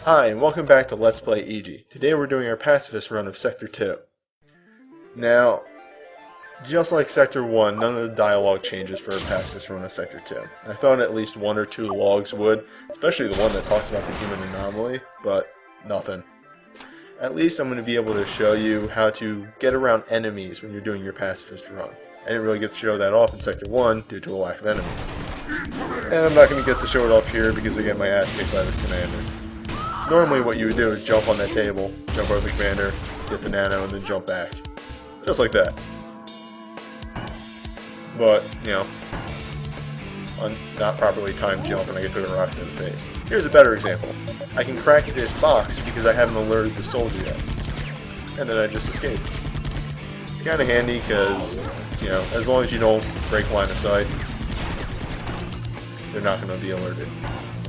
Hi, and welcome back to Let's Play EG. Today we're doing our Pacifist run of Sector 2. Now, just like Sector 1, none of the dialogue changes for a Pacifist run of Sector 2. I thought at least one or two logs would, especially the one that talks about the human anomaly, but nothing. At least I'm going to be able to show you how to get around enemies when you're doing your Pacifist run. I didn't really get to show that off in Sector 1 due to a lack of enemies. And I'm not going to get to show it off here because I get my ass kicked by this commander. Normally what you would do is jump on that table, jump over the commander, get the nano, and then jump back. Just like that. But, you know, not properly timed jump and I get took a rocket in the face. Here's a better example. I can crack this box because I haven't alerted the soldier yet. And then I just escape. It's kind of handy because, you know, as long as you don't break line of sight, they're not going to be alerted.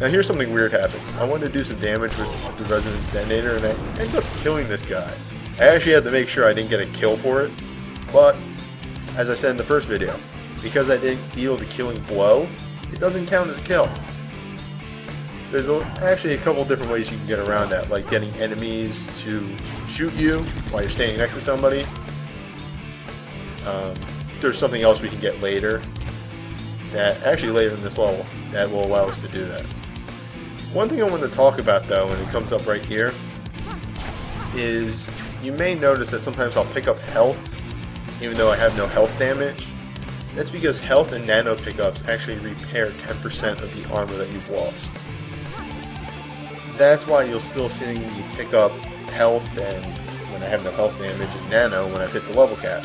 Now here's something weird happens. I wanted to do some damage with the resonance detonator and I ended up killing this guy. I actually had to make sure I didn't get a kill for it, but as I said in the first video, because I didn't deal the killing blow, it doesn't count as a kill. There's actually a couple different ways you can get around that, like getting enemies to shoot you while you're standing next to somebody. There's something else we can get later, actually later in this level, that will allow us to do that. One thing I want to talk about though, when it comes up right here, is you may notice that sometimes I'll pick up health even though I have no health damage. That's because health and nano pickups actually repair 10% of the armor that you've lost. That's why you'll still see me pick up health and when I have no health damage and nano when I've hit the level cap.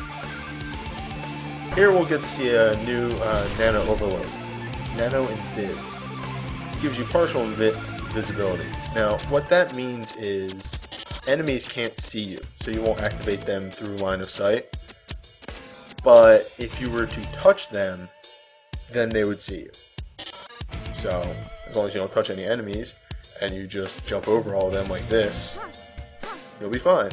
Here we'll get to see a new nano overload. Nano Invis. Gives you partial invisibility. Now, what that means is enemies can't see you, so you won't activate them through line of sight. But if you were to touch them, then they would see you. So, as long as you don't touch any enemies, and you just jump over all of them like this, you'll be fine.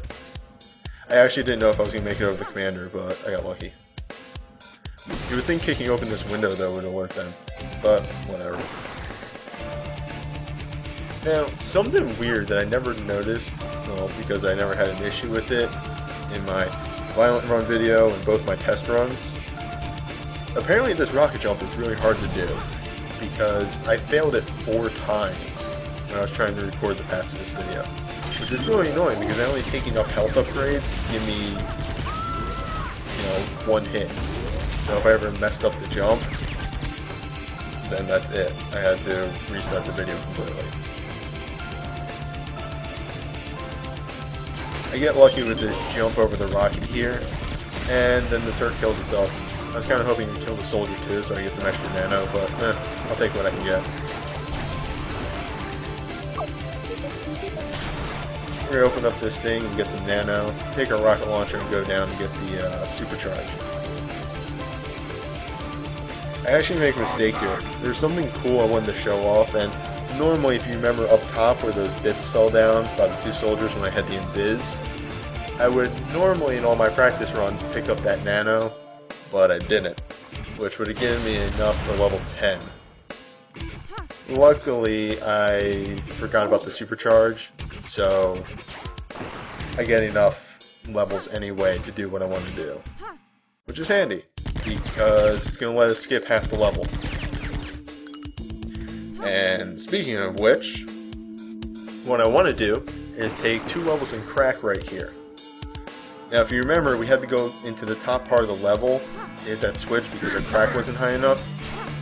I actually didn't know if I was going to make it over the commander, but I got lucky. You would think kicking open this window, though, would alert them, but whatever. Now, something weird that I never noticed, well, because I never had an issue with it in my violent run video and both my test runs. Apparently this rocket jump is really hard to do, because I failed it 4 times when I was trying to record the Pacifist video. Which is really annoying, because I only take enough health upgrades to give me, you know, 1 hit. So if I ever messed up the jump, then that's it. I had to restart the video completely. I get lucky with this jump over the rocket here, and then the Turk kills itself. I was kind of hoping to kill the soldier too, so I get some extra nano, but I'll take what I can get. We're going to open up this thing and get some nano, take our rocket launcher and go down and get the supercharge. I actually make a mistake here. There's something cool I wanted to show off, and normally if you remember up top where those bits fell down by the 2 soldiers when I had the invis, I would normally in all my practice runs pick up that nano, but I didn't, which would have given me enough for level 10. Luckily, I forgot about the supercharge, so I get enough levels anyway to do what I want to do, which is handy, because it's going to let us skip half the level. And speaking of which, what I want to do is take 2 levels in crack right here. Now if you remember, we had to go into the top part of the level, hit that switch because our crack wasn't high enough.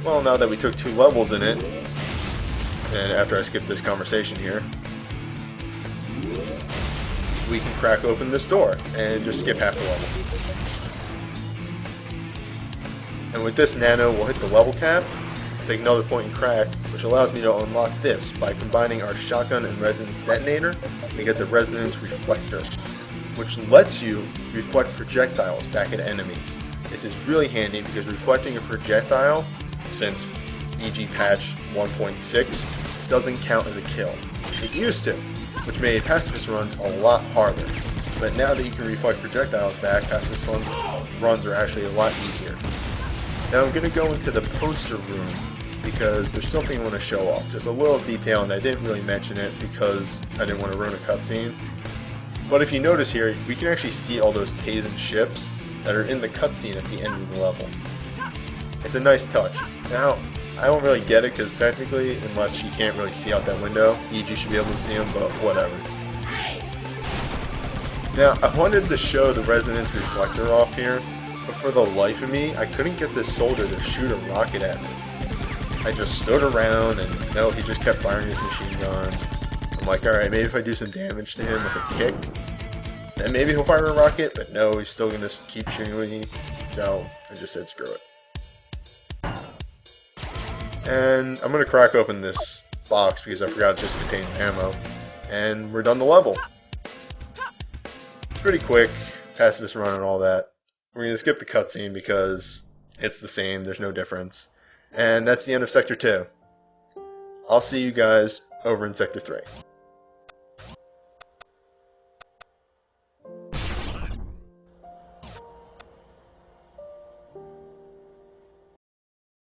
Well, now that we took 2 levels in it, and after I skip this conversation here, we can crack open this door and just skip half the level. And with this nano, we'll hit the level cap, take another point in crack, which allows me to unlock this by combining our shotgun and resonance detonator and get the resonance reflector, which lets you reflect projectiles back at enemies. This is really handy because reflecting a projectile, since EG patch 1.6, doesn't count as a kill. It used to, which made pacifist runs a lot harder. But now that you can reflect projectiles back, pacifist runs are actually a lot easier. Now I'm going to go into the poster room because there's something I want to show off. Just a little detail, and I didn't really mention it because I didn't want to ruin a cutscene. But if you notice here, we can actually see all those Tazen ships that are in the cutscene at the end of the level. It's a nice touch. Now, I don't really get it because technically, unless you can't really see out that window, you should be able to see them, but whatever. Now, I wanted to show the resonance reflector off here, but for the life of me, I couldn't get this soldier to shoot a rocket at me. I just stood around, and no, he just kept firing his machine gun. I'm like, alright, maybe if I do some damage to him with a kick, then maybe he'll fire a rocket, but no, he's still going to keep shooting with me, so I just said screw it. And I'm going to crack open this box because I forgot it just contains ammo, and we're done the level. It's pretty quick, pacifist run and all that. We're going to skip the cutscene because it's the same, there's no difference. And that's the end of Sector 2. I'll see you guys over in Sector 3.